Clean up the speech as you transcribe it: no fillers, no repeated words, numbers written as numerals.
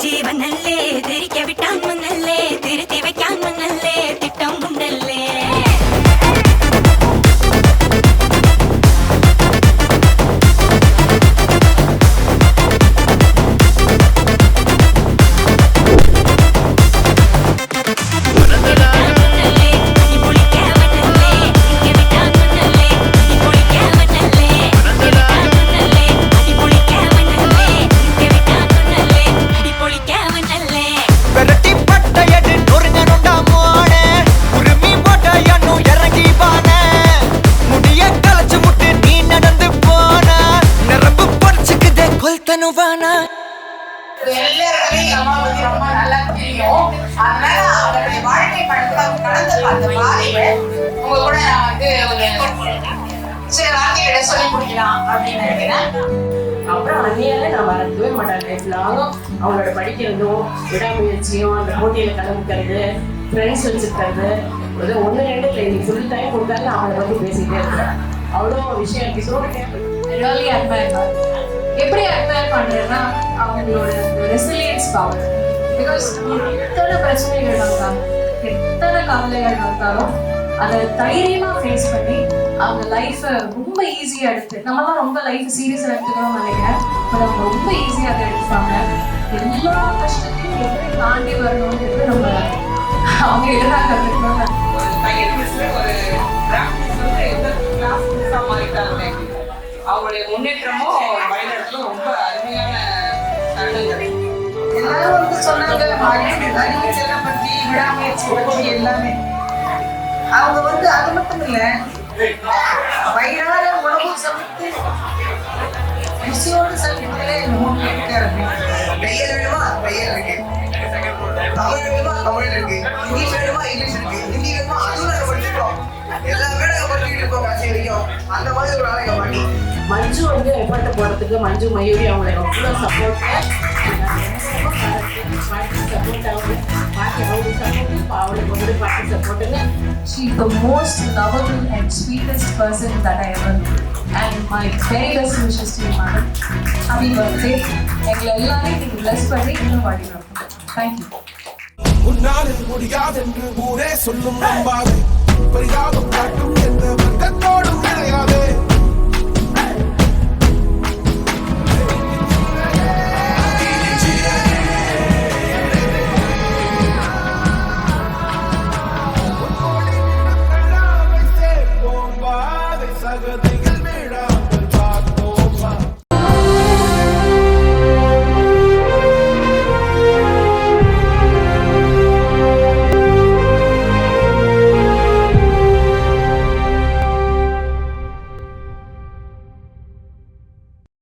ജീവനല്ലേ തിരികെ വിട്ടാൻ മുന്നല്ലേ തിരുത്തി വെക്കാൻ മുന്നല്ലേ തിട്ടം ഉണ്ടല്ലേ அப்புறம் அந்நியால நான் மறக்கவே மாட்டாங்க. எல்லாரும் அவங்களோட படிக்கிறதும் விடாமுயற்சியும் அந்த போட்டியில கலந்துக்கிறது ஃப்ரெண்ட்ஸ் வச்சுக்கிறது ஒரு ஒன்று ரெண்டு இல்லை நீ ஃபுல் டைம் கொடுத்தாலும் அவங்கள பற்றி பேசிக்கிட்டே இருக்கிறேன். அவ்வளோ விஷயம் எபிசோடு ரியலி அட்மையர் எப்படி அட்மையர் பண்ணுறேன்னா அவங்களோட ரெசிலியன்ஸ் பவர். பிகாஸ் எத்தனை பிரச்சனைகள் வந்தாலும் எத்தனை கவலைகள் வந்தாலும் அதை தைரியமாக ஃபேஸ் பண்ணி அவங்க லைஃப்பை ரொம்ப ஈஸியாக எடுத்து நம்மளாம் ரொம்ப லைஃப் சீரியஸாக எடுத்துக்கணும்னு நினைக்கிறேன். பட் அவங்க ரொம்ப ஈஸியாக அதை எடுப்பாங்க. எல்லா கஷ்டத்தையும் எப்படி தாண்டி வரணும்ன்றது நம்ம அவங்க எதிராக கற்றுக்கணும். அவங்களுடைய முன்னேற்றமும் வழிநடத்தும் ரொம்ப அருமையான தருணங்கள். எல்லாரும் வந்து சொன்னாங்க அறிவிச்செல்லாம் பற்றி விடாமுயற்சி பற்றி எல்லாமே. அவங்க வந்து அது மட்டும் இல்ல வயிறார உணவு சமைத்து ருசியோடு சமைப்பதிலே இருக்காரு. தையல் வேணுமா தையல் இருக்கு, தமிழ் வேணுமா தமிழ் இருக்கு, இங்கிலீஷ் வேணுமா இங்கிலீஷ் இருக்கு, ஹிந்தி வேணுமா அதுவும் நாங்கள் படிச்சுட்டோம். எல்லாமே நாங்கள் படிச்சுட்டு இருக்கோம் கடைசி வரைக்கும். அந்த மாதிரி ஒரு ஆளை பண்ணி மஞ்சு வந்து எஃபர்ட் போகிறதுக்கு மஞ்சு மயூரி அவங்களை எவ்வளோ support She's the most lovable and sweetest person that I ever knew. And my very best wishes to you, madam. Happy birthday. எங்களை எல்லாரையும் நீங்கள் பிளஸ் பண்ணி இன்னும் வாடினோம். Thank you. உன்னால முடியாதென்று ஊரே சொல்லும் நம்பாது பரிதாபம் காட்டும்